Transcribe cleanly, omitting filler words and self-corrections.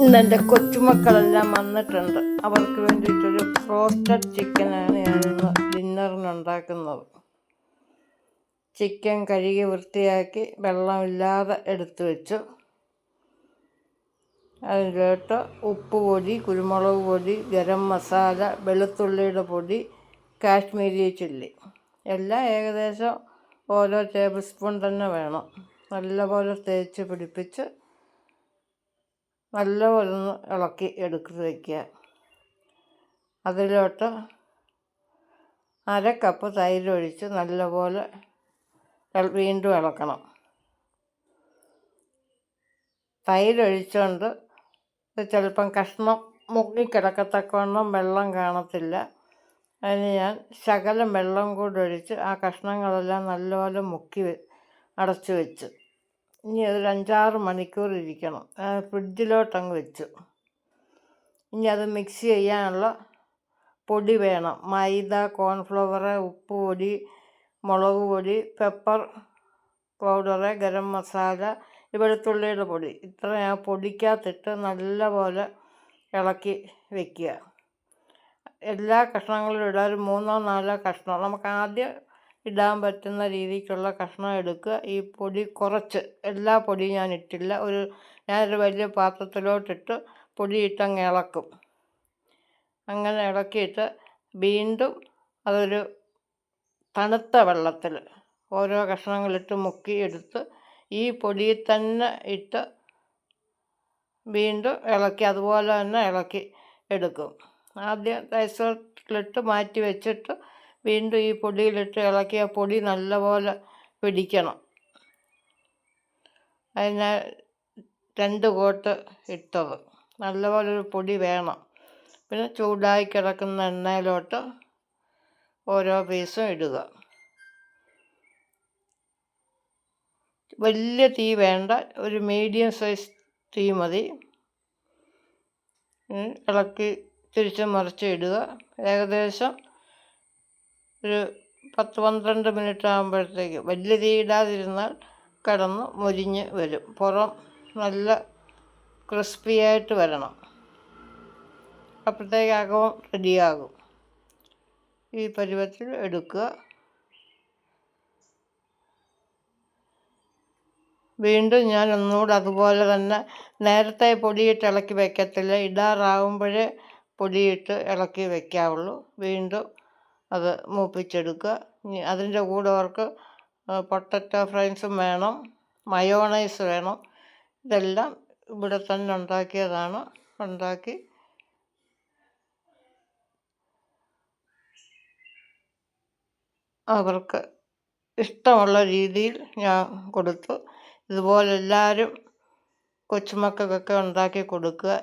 ഇന്ന് എൻ്റെ കൊച്ചുമക്കളെല്ലാം വന്നിട്ടുണ്ട്. അവർക്ക് വേണ്ടിയിട്ടൊരു റോസ്റ്റഡ് ചിക്കനാണ് ഞാനിന്ന് ഡിന്നറിനുണ്ടാക്കുന്നത്. ചിക്കൻ കഴുകി വൃത്തിയാക്കി വെള്ളമില്ലാതെ എടുത്തു വെച്ചു. അതിലോട്ട് ഉപ്പ് പൊടി, കുരുമുളക് പൊടി, ഗരം മസാല, വെളുത്തുള്ളിയുടെ പൊടി, കാശ്മീരി ചില്ലി എല്ലാം ഏകദേശം ഓരോ ടേബിൾ സ്പൂൺ തന്നെ വേണം. നല്ലപോലെ തേച്ച് പിടിപ്പിച്ച് നല്ലപോലെ ഒന്ന് ഇളക്കി എടുത്ത് വയ്ക്കുക. അതിലോട്ട് അരക്കപ്പ് തൈരൊഴിച്ച് നല്ലപോലെ വീണ്ടും ഇളക്കണം. തൈരൊഴിച്ചുകൊണ്ട് ചിലപ്പം കഷ്ണം മുങ്ങിക്കിടക്കത്തക്കവണ്ണം വെള്ളം കാണത്തില്ല. അതിന് ഞാൻ ശകലം വെള്ളം കൂടി ഒഴിച്ച് ആ കഷ്ണങ്ങളെല്ലാം നല്ലപോലെ അടച്ചു വെച്ച് ഇനി അതൊരു 5-6 മണിക്കൂർ ഇരിക്കണം. ഫ്രിഡ്ജിലോട്ടങ്ങ് വെച്ചു. ഇനി അത് മിക്സ് ചെയ്യാനുള്ള പൊടി വേണം. മൈദ, കോൺഫ്ലവർ, ഉപ്പ് പൊടി, മുളക് പൊടി, പെപ്പർ പൗഡറ്, ഗരം മസാല, വെളുത്തുള്ളിയുടെ പൊടി ഇത്ര ഞാൻ പൊടിക്കകത്തിട്ട് നല്ലപോലെ ഇളക്കി വയ്ക്കുക. എല്ലാ കഷ്ണങ്ങളും ഇടാൻ ഒരു 3-4 കഷ്ണം നമുക്ക് ആദ്യം ഇടാൻ പറ്റുന്ന രീതിക്കുള്ള കഷ്ണം എടുക്കുക. ഈ പൊടി കുറച്ച്, എല്ലാ പൊടിയും ഞാൻ ഇട്ടില്ല. ഞാനൊരു വലിയ പാത്രത്തിലോട്ടിട്ട് പൊടിയിട്ടങ്ങ് ഇളക്കും. അങ്ങനെ ഇളക്കിയിട്ട് വീണ്ടും അതൊരു തണുത്ത വെള്ളത്തിൽ ഓരോ കഷ്ണങ്ങളിട്ട് മുക്കിയെടുത്ത് ഈ പൊടിയിൽ തന്നെ ഇട്ട് വീണ്ടും ഇളക്കി അതുപോലെ തന്നെ ഇളക്കി എടുക്കും. ആദ്യം റൈസോട്ടിലിട്ട് മാറ്റി വെച്ചിട്ട് വീണ്ടും ഈ പൊടിയിലിട്ട് ഇളക്കി ആ പൊടി നല്ലപോലെ പിടിക്കണം. അതിന് 2 കോട്ട് ഇട്ടത് നല്ലപോലെ ഒരു പൊടി വേണം. പിന്നെ ചൂടായി കിടക്കുന്ന എണ്ണയിലോട്ട് ഓരോ പീസും ഇടുക. വലിയ തീ വേണ്ട, ഒരു മീഡിയം സൈസ് തീ മതി. ഇളക്കി തിരിച്ച് മറിച്ച് ഇടുക. ഏകദേശം ഒരു 10-12 മിനിറ്റ് ആകുമ്പോഴത്തേക്ക് വലിയ തീ ഇടാതിരുന്നാൽ കിടന്ന് മൊരിഞ്ഞ് വരും. പുറം നല്ല ക്രിസ്പിയായിട്ട് വരണം. അപ്പോഴത്തേക്ക് അകവും റെഡിയാകും. ഈ പരുവത്തിൽ എടുക്കുക. വീണ്ടും ഞാൻ ഒന്നുകൂടെ അതുപോലെ തന്നെ നേരത്തെ പൊടിയിട്ട് ഇളക്കി വയ്ക്കത്തില്ല. ഇടാറാകുമ്പോഴേ പൊടിയിട്ട് ഇളക്കി വയ്ക്കാവുള്ളൂ. വീണ്ടും അത് മൂപ്പിച്ചെടുക്കുക. അതിൻ്റെ കൂടെ അവർക്ക് പൊട്ടറ്റോ ഫ്രൈസും വേണം, മയോണൈസ് വേണം. ഇതെല്ലാം ഇവിടെ തന്നെ ഉണ്ടാക്കിയതാണ്. ഉണ്ടാക്കി അവർക്ക് ഇഷ്ടമുള്ള രീതിയിൽ ഞാൻ കൊടുത്തു. ഇതുപോലെ എല്ലാവരും കൊച്ചുമക്കൾക്കൊക്കെ ഉണ്ടാക്കി കൊടുക്കുക.